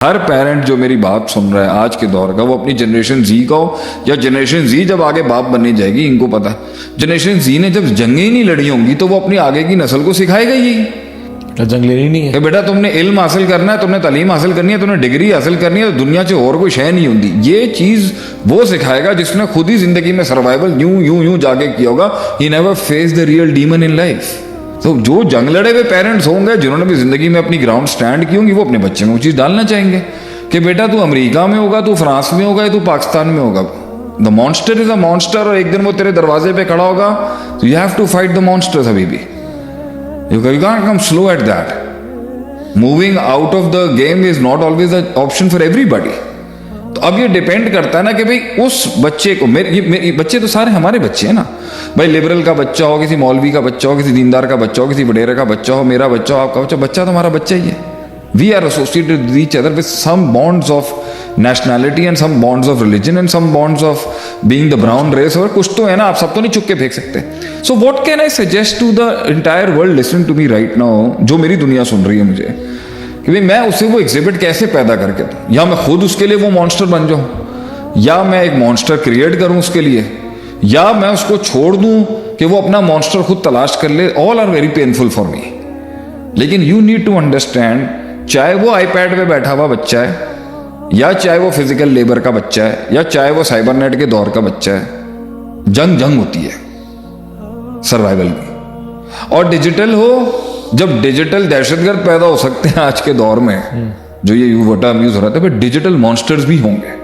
हर parent जो मेरी बात सुन रहा है आज के दौर का, वो अपनी जनरेशन जी का हो या जनरेशन जी जब आगे बाप बनने जाएगी, इनको पता है जनरेशन जी ने जब जंगें ही नहीं लड़ी होंगी तो वो अपनी आगे की नस्ल को सिखाएगा यही जंग लेनी नहीं है कि बेटा तुमने इल्म हासिल करना है, तुमने तालीम हासिल करनी है, तुमने डिग्री हासिल करनी है, तो दुनिया से और कोई शय नहीं होती। ये चीज वो सिखाएगा जिसने खुद ही जिंदगी में सर्वाइवल यूं यूं यूं जाके किया होगा। He never face the real demon in life. तो जो जंग लड़े हुए पेरेंट्स होंगे जिन्होंने भी जिंदगी में अपनी ग्राउंड स्टैंड की होंगी, वो अपने बच्चे में वो चीज डालना चाहेंगे कि बेटा तू अमेरिका में होगा, तू फ्रांस में होगा, तू पाकिस्तान में होगा, the monster is a monster, और एक दिन वो तेरे दरवाजे पे खड़ा होगा, तो you have to fight the monster. अभी भी you can't come slow at that. Moving out of the game is not always the option for everybody. तो अब ये डिपेंड करता है ना कि भाई उस बच्चे को, मेरे बच्चे तो सारे हमारे बच्चे हैं ना भाई, लिबरल का बच्चा हो, किसी मौलवी का बच्चा हो, किसी दीनदार का बच्चा हो, किसी वडेरे का बच्चा हो, मेरा बच्चा हो, आपका बच्चा, बच्चा तो हमारा बच्चा ही है। We are associated with each other with some bonds of nationality and some bonds of religion and some bonds of being the brown race, और कुछ तो है ना, आप सब तो नहीं चुप के फेंक सकते। So what can I suggest to the entire world listening to me right now, जो मेरी दुनिया सुन रही है मुझे, कि भाई मैं उसे वो एग्जिबिट कैसे पैदा करके दूं, या मैं खुद उसके लिए वो मॉन्स्टर बन जाऊं, या मैं एक मॉन्स्टर क्रिएट करूं उसके लिए, या मैं उसको छोड़ दूं कि वो अपना मॉन्स्टर खुद तलाश कर ले। All are very painful for me. लेकिन यू नीड टू अंडरस्टैंड, चाहे वो आईपैड पे बैठा हुआ बच्चा है, या चाहे वो फिजिकल लेबर का बच्चा है, या चाहे वो साइबरनेट के दौर का बच्चा है, जंग होती है सर्वाइवल की। और डिजिटल हो, जब डिजिटल दहशतगर्द पैदा हो सकते हैं आज के दौर में, जो ये टर्म यूज हो रहा था, फिर डिजिटल मॉन्स्टर्स भी होंगे।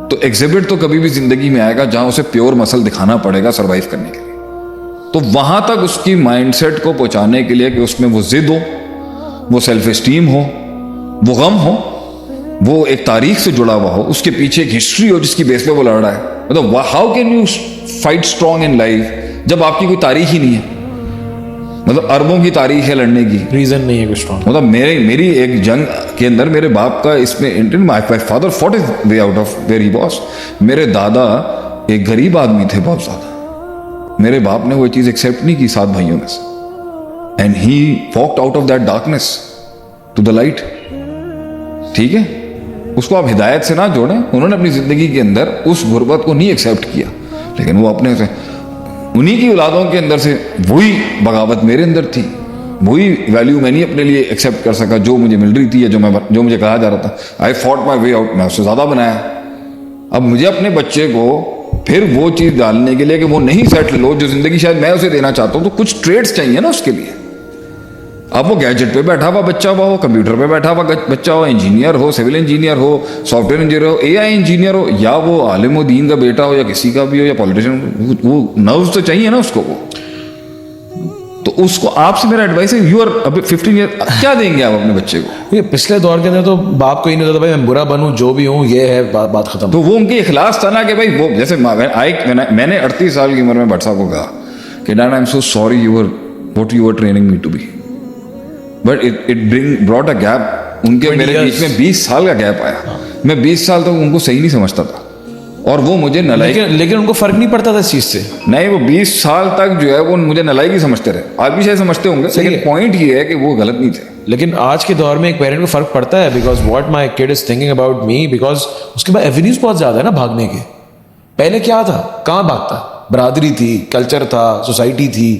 तो एग्जिबिट तो कभी भी जिंदगी में आएगा जहां उसे प्योर मसल दिखाना पड़ेगा सरवाइव करने के लिए। तो वहां तक उसकी माइंडसेट को पहुंचाने के लिए कि उसमें वो जिद हो, वो सेल्फ एस्टीम हो, वो गम हो, वो एक तारीख से जुड़ा हुआ हो, उसके पीछे एक हिस्ट्री हो जिसकी बेस पे वो लड़ रहा है। मतलब how can you fight strong in life जब आपकी कोई तारीख ही नहीं है? मतलब अरबों की तारीख है लड़ने की, रीजन नहीं है कुछ स्ट्रॉन्ग। मतलब मेरी एक जंग के अंदर मेरे बाप का इसमें my father fought is way out of where he was. मेरे दादा एक गरीब आदमी थे बहुत ज्यादा। मेरे बाप ने वो चीज एक्सेप्ट नहीं की 7 भाइयों में से, and he walked out of that darkness to the light. ठीक है, उसको आप हिदायत से ना जोड़ें। उन्होंने अपनी जिंदगी के अंदर उस गुर्बत को नहीं एक्सेप्ट किया, लेकिन वो अपने से उन्हीं की औलादों के अंदर से वही बगावत मेरे अंदर थी, वही वैल्यू मैं नहीं अपने लिए एक्सेप्ट कर सका जो मुझे मिल रही थी या जो मुझे कहा जा रहा था। आई फॉट माई वे आउट, मैं उससे ज़्यादा बनाया। अब मुझे अपने बच्चे को फिर वो चीज़ डालने के लिए कि वो नहीं सेटल हो जो ज़िंदगी शायद मैं उसे देना चाहता हूँ, तो कुछ ट्रेड्स चाहिए ना उसके लिए। अब वो गैजेट पे बैठा हुआ बच्चा हो, कंप्यूटर पे बैठा हुआ बच्चा हो, इंजीनियर हो, सिविल इंजीनियर हो, सॉफ्टवेयर इंजीनियर हो, एआई इंजीनियर हो, या वो आलिम दीन का बेटा हो, या किसी का भी हो, या पॉलिटिशियन, वो नर्व्स तो चाहिए ना उसको। वो तो उसको आपसे मेरा एडवाइस है, यू आर अभी 15 ईयर, क्या देंगे आप अपने बच्चे को? ये पिछले दौर के अंदर तो बाप को ही नहीं होता भाई मैं बुरा बनूं, जो भी हूं ये है, बात खत्म। तो वो उनकी इखलास था ना कि भाई वो जैसे मैंने 38 साल की उम्र में भट्ट साहब को कहा कि dad I am so sorry you are what you are training me to be, but it brought a gap. उनके मेरे बीच में 20 साल का गैप आया। मैं 20 साल तक उनको सही नहीं समझता था, और वो मुझे नलायक, लेकिन उनको फर्क नहीं पड़ता था इस चीज से। नहीं, वो 20 साल तक जो है वो मुझे नलायक ही समझते रहे। आज भी शायद समझते होंगे, लेकिन पॉइंट ये है कि वो गलत नहीं थे। लेकिन आज के दौर में एक पेरेंट को फर्क पड़ता है, because what my kid is thinking about me, because उसके बाद एवेन्यूज बहुत ज्यादा है ना भागने के। पहले क्या था, कहाँ भागता? बरादरी थी, कल्चर था, सोसाइटी थी,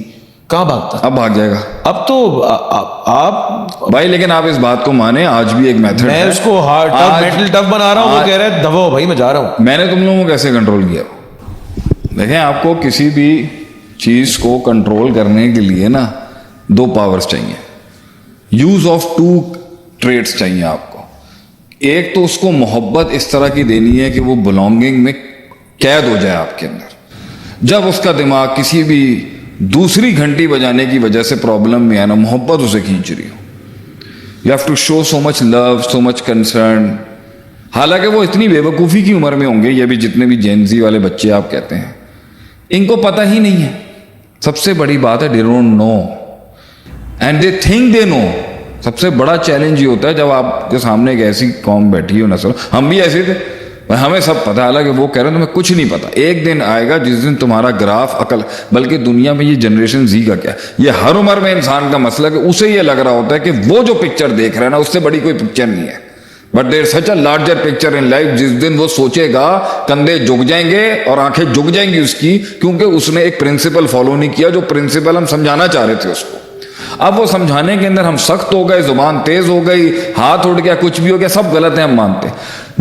कहाँ भागता? अब भाग जाएगा। अब तो आप भाई, लेकिन आप इस बात को माने, आज भी एक मेथड मैं है। उसको मेंटल टफ बना रहा हूँ, वो कह रहा है दबाओ भाई मैं जा रहा हूँ। मैंने तुम लोगों को कैसे कंट्रोल किया? देखें, आपको किसी भी चीज को कंट्रोल करने के लिए ना 2 पावर्स चाहिए, यूज ऑफ 2 ट्रेड्स चाहिए आपको। एक तो उसको मोहब्बत इस तरह की देनी है कि वो बिलोंगिंग में कैद हो जाए आपके अंदर। जब उसका दिमाग किसी भी दूसरी घंटी बजाने की वजह से प्रॉब्लम में है ना, मोहब्बत उसे खींच रही हो, you have to show so much love, so much concern. हालांकि वो इतनी बेवकूफ़ी की उम्र में होंगे, ये भी जितने भी जेनजी वाले बच्चे आप कहते हैं, इनको पता ही नहीं है। सबसे बड़ी बात है, they don't know and they think they know. सबसे बड़ा चैलेंज ये होता है जब आपके सामने एक ऐसी कौम बैठी हो नस्ल, हम भी ऐसे थे, हमें सब पता है, हालांकि वो कह रहे हैं तुम्हें कुछ नहीं पता। एक दिन आएगा जिस दिन तुम्हारा ग्राफ अकल, बल्कि दुनिया में ये जनरेशन जी का क्या, ये हर उम्र में इंसान का मसला है कि उसे ये लग रहा होता है कि वो जो पिक्चर देख रहा है ना, उससे बड़ी कोई पिक्चर नहीं है। But there such a larger picture in life. जिस दिन वो सोचेगा कंधे झुक जाएंगे और आंखें झुक जाएंगी उसकी, क्योंकि उसने एक प्रिंसिपल फॉलो नहीं किया, जो प्रिंसिपल हम समझाना चाह रहे थे उसको। अब वो समझाने के अंदर हम सख्त हो गए, जुबान तेज हो गई, हाथ उठ गया, कुछ भी हो गया, सब गलत है हम मानते।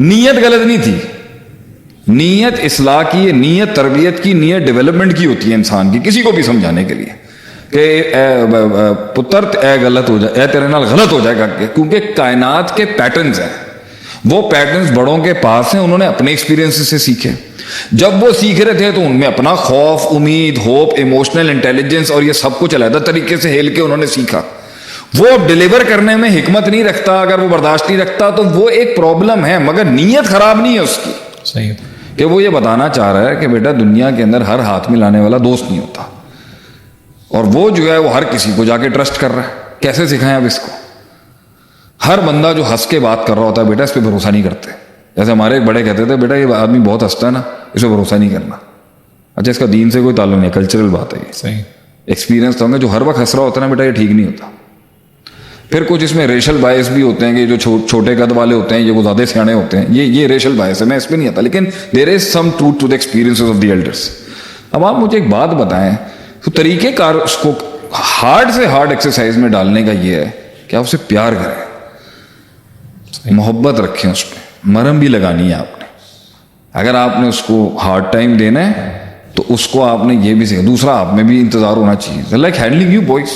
नीयत गलत नहीं थी। नीयत इस्लाह की, नीयत तरबियत की, नीयत डेवलपमेंट की होती है इंसान की, किसी को भी समझाने के लिए कि पुत्र ए गलत हो जाए, ए तेरे नाल गलत हो जाएगा, क्योंकि कायनात के पैटर्न्स हैं। वो पैटर्न्स बड़ों के पास हैं, उन्होंने अपने एक्सपीरियंस से सीखे। जब वो सीख रहे थे तो उनमें अपना खौफ, उम्मीद, होप, इमोशनल इंटेलिजेंस और ये सब कुछ अलग तरीके से हेल के उन्होंने सीखा। वो डिलीवर करने में हिकमत नहीं रखता, अगर वो बर्दाश्त नहीं रखता तो वो एक प्रॉब्लम है, मगर नीयत खराब नहीं है उसकी। सही है कि वो ये बताना चाह रहा है कि बेटा दुनिया के अंदर हर हाथ में लाने वाला दोस्त नहीं होता, और वो जो है वो हर किसी को जाके ट्रस्ट कर रहा है। कैसे सिखाएं अब इसको? हर बंदा जो हंस के बात कर रहा होता है, बेटा इस पर भरोसा नहीं करते। जैसे हमारे एक बड़े कहते थे, बेटा ये आदमी बहुत हंसता है ना, इस पर भरोसा नहीं करना। अच्छा, इसका दीन से कोई ताल्लुक नहीं, कल्चरल बात है ये। सही एक्सपीरियंस तो होंगे, जो हर वक्त हंस रहा होता है ना बेटा, ये ठीक नहीं होता। फिर कुछ इसमें रेशल बायस भी होते हैं कि जो छोटे कद वाले होते हैं, ये वो ज़्यादा सियाने होते हैं, ये रेशल बायस है, मैं इस पर नहीं आता। लेकिन there is some truth to the experiences of the elders. अब आप मुझे एक बात बताएं, तो तरीक़ेकार उसको हार्ड से हार्ड एक्सरसाइज में डालने का ये है कि आप उसे प्यार करें, मोहब्बत रखें, उस पर मरहम भी लगानी है आपने। अगर आपने उसको हार्ड टाइम देना है तो उसको आपने ये भी सीखा। दूसरा, आप में भी इंतजार होना चाहिए, लाइक हैंडलिंग यू बॉयज।